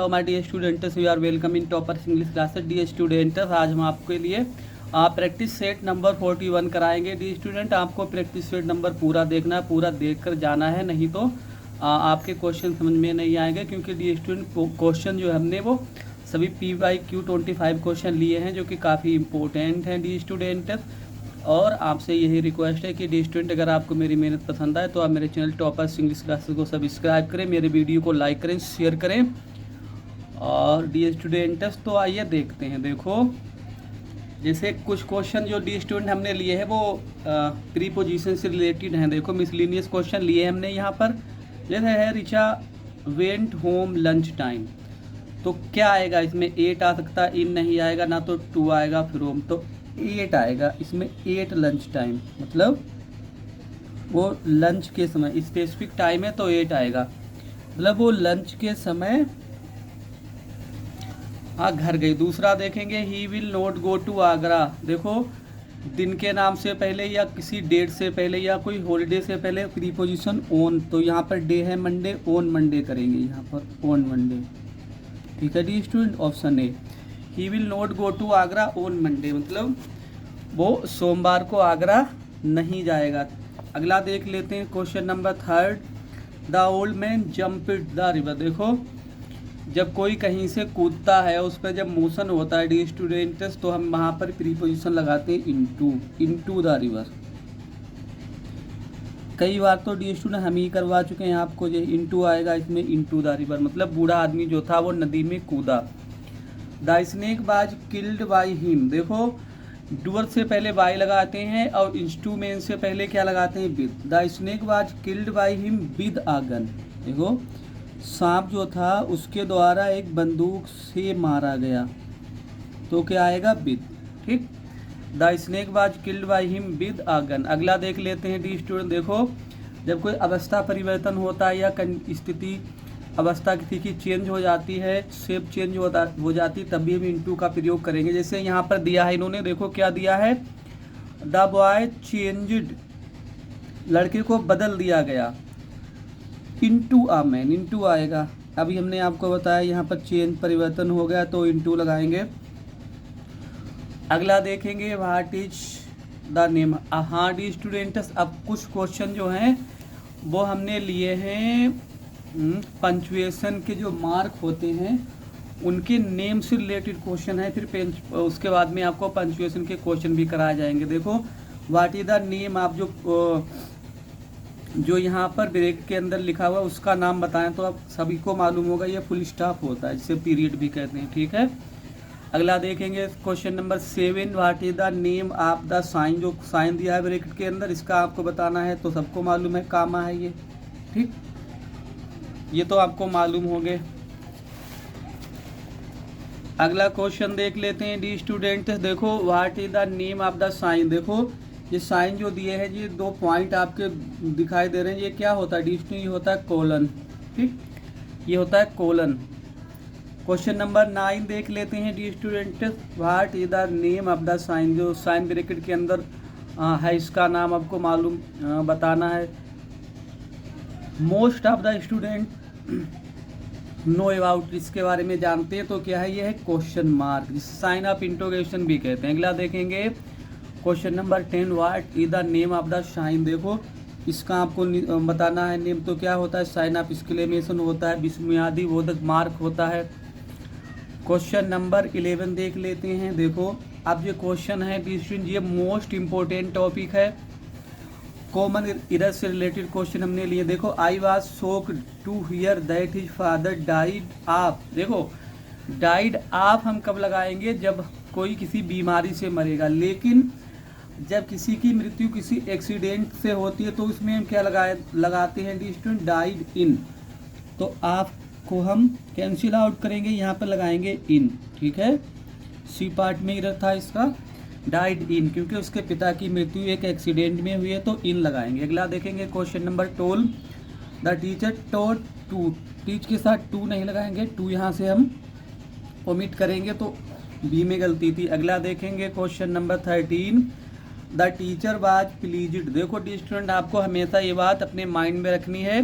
My dear students, we are welcome in Toppers English classes. Dear students, आज हम आपके लिए प्रैक्टिस सेट नंबर 41 कराएंगे। डियर स्टूडेंट, आपको प्रैक्टिस सेट नंबर पूरा देखना है, पूरा देखकर जाना है, नहीं तो आपके क्वेश्चन समझ में नहीं आएंगे। क्योंकि डियर स्टूडेंट, क्वेश्चन जो हमने वो सभी PYQ 25 क्वेश्चन लिए हैं, जो कि काफ़ी इंपॉर्टेंट हैं डियर स्टूडेंट। और आपसे यही रिक्वेस्ट है कि डियर स्टूडेंट, अगर आपको मेरी मेहनत पसंद आए तो आप मेरे चैनल टॉपर्स इंग्लिश क्लासेस को सब्सक्राइब करें, मेरे वीडियो को लाइक करें, शेयर करें। और डियर स्टूडेंट्स, तो आइए देखते हैं। देखो, जैसे कुछ क्वेश्चन जो डियर स्टूडेंट हमने लिए हैं वो प्रीपोजिशन से रिलेटेड हैं। देखो, मिसलिनियस क्वेश्चन लिए हमने यहाँ पर। जैसे है, Richa went home lunch time, तो क्या आएगा इसमें? 8 आ सकता है, इन नहीं आएगा, ना तो 2 आएगा, फिर होम, तो 8 आएगा इसमें। 8 लंच टाइम, मतलब वो लंच के समय, स्पेसिफिक टाइम है तो 8 आएगा, मतलब वो लंच के समय घर गई। दूसरा देखेंगे, he will not go to Agra. देखो, दिन के नाम से पहले या किसी डेट से पहले या कोई हॉलीडे से पहले प्रीपोजिशन ऑन, तो यहाँ पर डे है मंडे, ऑन मंडे करेंगे यहाँ पर, ऑन मंडे। ठीक है dear student, option A, he will not go to Agra on Monday, मतलब वो सोमवार को आगरा नहीं जाएगा। अगला देख लेते हैं, question number 3, the old man jumped the river. देखो, जब कोई कहीं से कूदता है, उस पर जब मोशन होता है डी स्टूडेंट्स, तो हम वहाँ पर प्रीपोजिशन लगाते हैं इनटू द रिवर। कई बार तो डी स्टूडेंट हम ही करवा चुके हैं आपको। जो इनटू आएगा इसमें, इनटू द रिवर, मतलब बूढ़ा आदमी जो था वो नदी में कूदा। The snake was killed by him. देखो, डूअर से पहले बाय लगाते हैं और इंस्ट्रूमेंट से पहले क्या लगाते हैं? With. The snake was killed by him with a gun. देखो, सांप जो था उसके द्वारा एक बंदूक से मारा गया, तो क्या आएगा? विद। ठीक, the snake was killed by him with a gun. अगला देख लेते हैं डी स्टूडेंट। देखो, जब कोई अवस्था परिवर्तन होता है या स्थिति अवस्था किसी की चेंज हो जाती है, शेप चेंज हो जाती, तभी हम इनटू का प्रयोग करेंगे। जैसे यहाँ पर दिया है इन्होंने, देखो क्या दिया है, द बॉय चेंज्ड, लड़के को बदल दिया गया, इनटू अ मैन, इनटू आएगा। अभी हमने आपको बताया यहाँ पर चेंज परिवर्तन हो गया तो इनटू लगाएंगे। अगला देखेंगे, व्हाट इज द नेम। हाँ डी स्टूडेंट्स, अब कुछ क्वेश्चन जो हैं वो हमने लिए हैं पंचुएशन के जो मार्क होते हैं उनके नेम से रिलेटेड क्वेश्चन है। फिर उसके बाद में आपको पंचुएशन के क्वेश्चन भी कराए जाएंगे। देखो, व्हाट इज द नेम, आप जो यहाँ पर ब्रेक के अंदर लिखा हुआ उसका नाम बताएं, तो आप सभी को मालूम होगा ये फुल स्टॉप होता है, जिसे पीरियड भी कहते हैं। ठीक है, अगला देखेंगे question number 7, what is the name of the sign. जो साइन दिया है ब्रैकेट के अंदर, इसका आपको बताना है, तो सबको मालूम है कामा है ये। ठीक, ये तो आपको मालूम हो गए। अगला क्वेश्चन देख लेते हैं डी स्टूडेंट। देखो, what is the name of the sign. देखो, ये साइन जो दिए हैं, ये 2 पॉइंट आपके दिखाई दे रहे हैं, ये क्या होता है डी स्टूडेंट? ये होता है कोलन। ठीक, ये होता है कोलन। क्वेश्चन नंबर 9 देख लेते हैं dear student. What is the name of the sign. जो साइन ब्रैकेट के अंदर है, इसका नाम आपको मालूम बताना है। Most of the student know about, इसके बारे में जानते हैं, तो क्या है? ये है क्वेश्चन मार्क, जिसे साइन ऑफ इंटरोगेशन भी कहते हैं। अगला देखेंगे question number 10, what is the name of the sign. देखो, इसका आपको बताना है नेम, तो क्या होता है? साइन ऑफ एक्सक्लेमेशन होता है, विस्मयादि बोधक मार्क होता है। क्वेश्चन नंबर 11 देख लेते हैं। देखो, अब ये क्वेश्चन है ये मोस्ट इम्पोर्टेंट टॉपिक है, कॉमन एरर से रिलेटेड क्वेश्चन हमने लिए। देखो, I was shocked to hear that his father died of. देखो, डाइड ऑफ हम कब लगाएंगे? जब कोई किसी बीमारी से मरेगा। लेकिन जब किसी की मृत्यु किसी एक्सीडेंट से होती है, तो उसमें हम क्या लगाते हैं डी स्टूडेंट? Died in. तो आप को हम कैंसिल आउट करेंगे, यहाँ पर लगाएंगे इन। ठीक है, सी पार्ट में एरर था इसका, डाइड इन, क्योंकि उसके पिता की मृत्यु एक एक्सीडेंट में हुई है, तो इन लगाएंगे। अगला देखेंगे question number 12, the teacher taught to. Teach के साथ टू नहीं लगाएंगे, टू यहाँ से हम ओमिट करेंगे, तो बी में गलती थी। अगला देखेंगे question number 13, the teacher was pleased. देखो डी स्टूडेंट, आपको हमेशा ये बात अपने माइंड में रखनी है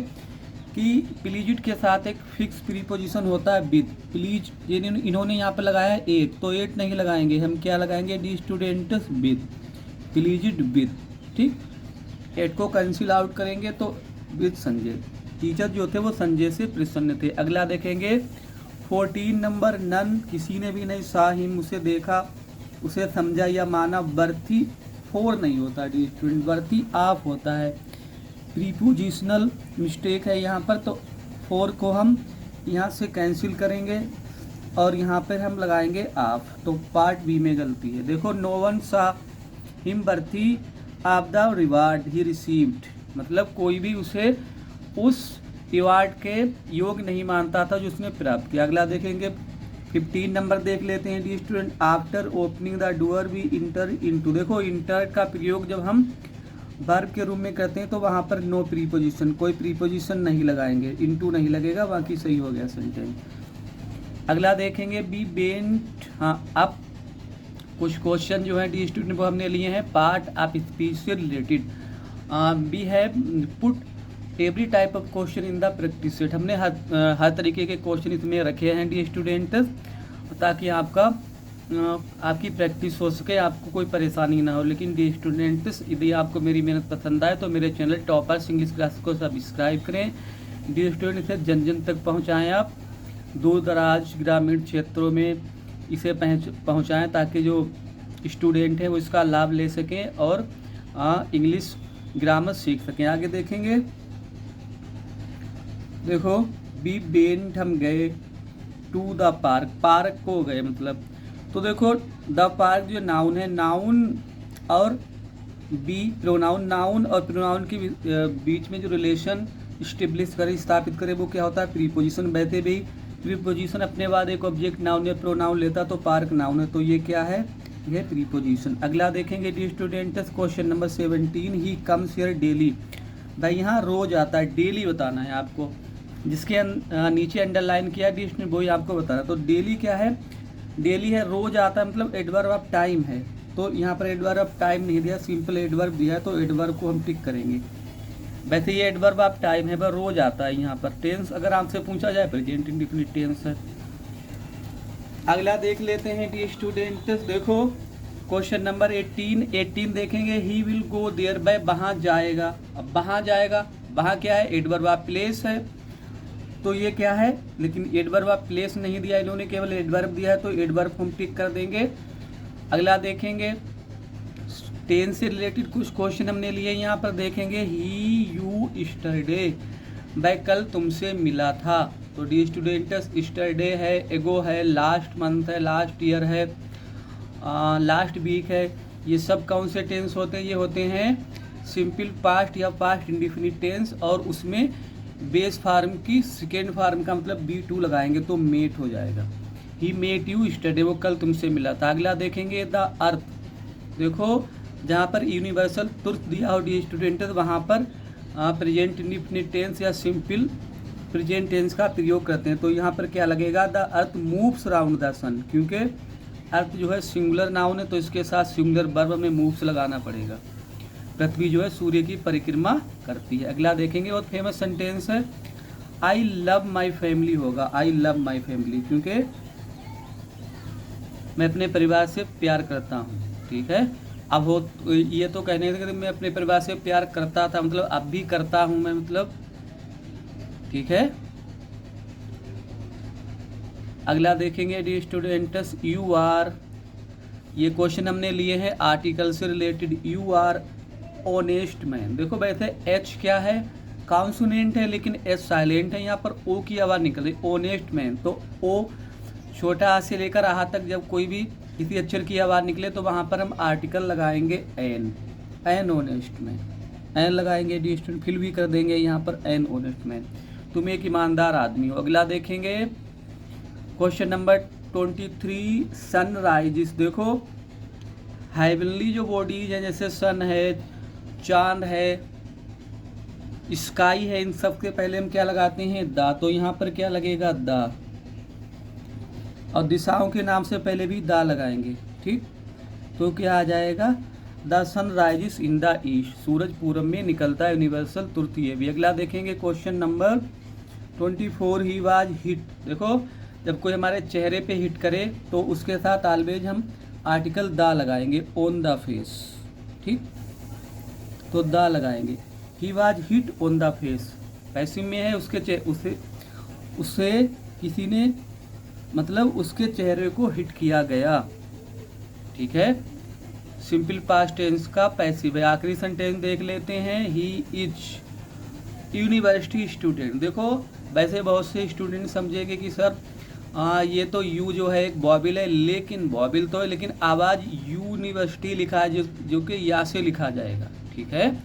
कि प्लीजिट के साथ एक फिक्स प्रीपोजिशन होता है विद। प्लीज इन्होंने यहाँ पर लगाया है एट, तो एट नहीं लगाएंगे, हम क्या लगाएंगे डी स्टूडेंट्स विद, प्लीजिट विद, ठीक। एट को कैंसिल आउट करेंगे तो विद संजय, टीचर जो थे वो संजय से प्रसन्न थे। अगला देखेंगे 14 नंबर, नन किसी ने भी नहीं, सा हिम उसे देखा, उसे समझा या माना। बर्थी फोर नहीं होता डी स्टूडेंट, बर्थी आप होता है, प्रीपोजिशनल मिस्टेक है यहाँ पर, तो फोर को हम यहाँ से कैंसिल करेंगे और यहाँ पर हम लगाएंगे आप, तो पार्ट बी में गलती है। देखो no one saw him worthy of the reward he received, मतलब कोई भी उसे उस रिवार्ड के योग नहीं मानता था जो उसने प्राप्त किया। अगला देखेंगे 15 नंबर देख लेते हैं dear student, after opening the door we enter into. देखो इंटर का प्रयोग जब हम वर्ब के रूप में करते हैं तो वहाँ पर नो प्रीपोजिशन, कोई प्रीपोजिशन नहीं लगाएंगे, इनटू नहीं लगेगा, बाकी सही हो गया सेंटेंस। अगला देखेंगे बी बेंट, हाँ अब कुछ क्वेश्चन जो है डी स्टूडेंट वो हमने लिए हैं पार्ट ऑफ स्पीच से रिलेटेड। बी है put every type of question in the practice set, हमने हर तरीके के क्वेश्चन इसमें रखे हैं डी स्टूडेंट, ताकि आपकी प्रैक्टिस हो सके, आपको कोई परेशानी ना हो। लेकिन डी स्टूडेंट्स यदि आपको मेरी मेहनत पसंद आए तो मेरे चैनल टॉपर्स इंग्लिश क्लास को सब्सक्राइब करें। डी स्टूडेंट इसे जन जन तक पहुँचाएँ, आप दूर दराज ग्रामीण क्षेत्रों में इसे पहुँचाएँ ताकि जो स्टूडेंट हैं वो इसका लाभ ले सकें और इंग्लिश ग्रामर सीख सकें। आगे देखेंगे, देखो बी बेंट हम गए टू द पार्क, पार्क को गए मतलब, तो देखो द पार्क जो नाउन है, नाउन और बी प्रोनाउन, नाउन और प्रोनाउन के बीच में जो रिलेशन स्टेब्लिश करे, स्थापित करे, वो क्या होता है प्रीपोजिशन। वैसे भी प्रीपोजिशन अपने बाद एक ऑब्जेक्ट नाउन या प्रोनाउन लेता, तो पार्क नाउन है, तो ये क्या है, यह प्रीपोजिशन। अगला देखेंगे the students question number 17, he comes here daily. भाई यहाँ रोज आता है, डेली बताना है आपको, जिसके नीचे अंडरलाइन किया डी स्टूडेंट वही आपको बताना। तो डेली क्या है, डेली है, रोज आता है मतलब एडवर्ब ऑफ टाइम है, तो यहाँ पर एडवर्ब ऑफ टाइम नहीं दिया, सिंपल एडवर्ब दिया है, तो एडवर्ब को हम टिक करेंगे। वैसे ये एडवर्ब ऑफ टाइम है, वह रोज आता है यहाँ पर। टेंस अगर आपसे पूछा जाए प्रेजेंट इंडेफिनिट टेंस है। अगला देख लेते हैं डी स्टूडेंट्स, देखो क्वेश्चन नंबर 18 देखेंगे, he will go there by, वहाँ जाएगा। अब वहाँ जाएगा, वहाँ क्या है, एडवर्ब ऑफ प्लेस है, तो ये क्या है, लेकिन एडवर्ब ऑफ प्लेस नहीं दिया इन्होंने, केवल एडवर्ब दिया है, तो एडवर्ब हम टिक कर देंगे। अगला देखेंगे टेंस से रिलेटेड कुछ क्वेश्चन हमने लिए, यहाँ पर देखेंगे ही यू स्टरडे, वह कल तुमसे मिला था। तो डी स्टूडेंट्स स्टरडे है, एगो है, लास्ट मंथ है, लास्ट ईयर है, लास्ट वीक है, ये सब कौन से टेंस होते हैं, ये होते हैं सिंपल पास्ट या पास्ट इंडिफिनिट टेंस, और उसमें बेस फार्म की सेकेंड फार्म का मतलब B2 लगाएंगे तो मेट हो जाएगा। ही मेट यू स्टरडे, वो कल तुमसे मिला था। अगला देखेंगे द अर्थ, देखो जहाँ पर यूनिवर्सल तुर्क दिया हो डी स्टूडेंट, वहाँ पर प्रेजेंट इंडिफिनिट टेंस या सिंपल प्रेजेंट टेंस का प्रयोग करते हैं, तो यहाँ पर क्या लगेगा, the earth moves around the sun, क्योंकि अर्थ जो है सिंगुलर नाउन है, तो इसके साथ सिंगुलर वर्ब में मूव्स लगाना पड़ेगा। पृथ्वी जो है सूर्य की परिक्रमा करती है। अगला देखेंगे बहुत फेमस सेंटेंस है, आई लव माई फैमिली होगा, आई लव माई फैमिली, क्योंकि मैं अपने परिवार से प्यार करता हूँ, ठीक है। अब हो ये तो कहने लगे मैं अपने परिवार से प्यार करता था, मतलब अब भी करता हूँ मैं, मतलब ठीक है। अगला देखेंगे डी स्टूडेंट्स, यू आर, ये क्वेश्चन हमने लिए हैं आर्टिकल से related, you are honest man. देखो वैसे एच क्या है, कॉन्सोनेंट है, लेकिन एच साइलेंट है, यहाँ पर ओ की आवाज़ निकल रही, ऑनेस्ट मैन, तो ओ छोटा आ से लेकर आ तक जब कोई भी किसी अक्षर की आवाज़ निकले तो वहाँ पर हम आर्टिकल लगाएंगे an, an honest man, an लगाएंगे डी स्टूडेंट, फिल भी कर देंगे यहाँ पर एन ऑनेस्ट मैन, तुम एक ईमानदार आदमी हो। अगला देखेंगे क्वेश्चन नंबर 23, सनराइजिस, देखो हेवनली जो बॉडीज है जैसे सन है, चांद है, स्काई है, इन सब के पहले हम क्या लगाते हैं, दा, तो यहाँ पर क्या लगेगा, दा, और दिशाओं के नाम से पहले भी दा लगाएंगे, ठीक। तो क्या आ जाएगा, the sun rises in the east, सूरज पूरब में निकलता है, यूनिवर्सल तुर्तीय भी। अगला देखेंगे question number 24 he was hit. देखो जब कोई हमारे चेहरे पे हिट करे तो उसके साथ ऑलवेज हम आर्टिकल द लगाएंगे, ऑन द फेस। ठीक, तो द लगाएंगे। ही was hit on the face passive में है, उससे किसी ने मतलब उसके चेहरे को हिट किया गया। ठीक है, सिंपल पास्ट टेंस का पैसिव है। आखिरी सेंटेंस देख लेते हैं, ही इज यूनिवर्सिटी स्टूडेंट। देखो वैसे बहुत से स्टूडेंट समझेंगे कि सर ये तो यू जो है एक वॉबिल है, लेकिन वॉबिल तो है लेकिन आवाज़ यूनिवर्सिटी लिखा है जो कि या से लिखा जाएगा। ठीक है,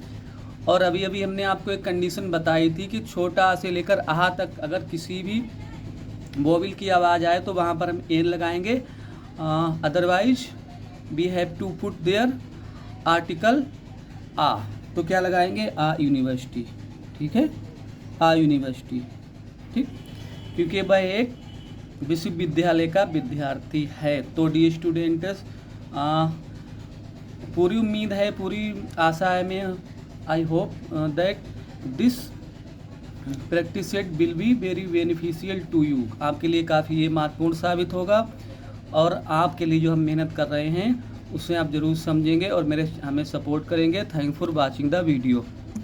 और अभी अभी हमने आपको एक कंडीशन बताई थी कि छोटा आ से लेकर आहा तक अगर किसी भी वॉबिल की आवाज़ आए तो वहाँ पर हम एन लगाएंगे, otherwise we have to put their article a. तो क्या लगाएंगे, आ यूनिवर्सिटी। ठीक है, आ यूनिवर्सिटी। ठीक, क्योंकि वह एक विश्वविद्यालय का विद्यार्थी है। तो डी स्टूडेंट्स, पूरी उम्मीद है, पूरी आशा है मैं, I hope that this practice set will be very beneficial to you. आपके लिए काफ़ी ये महत्वपूर्ण साबित होगा और आपके लिए जो हम मेहनत कर रहे हैं उसे आप ज़रूर समझेंगे और हमें सपोर्ट करेंगे। Thank for watching the video.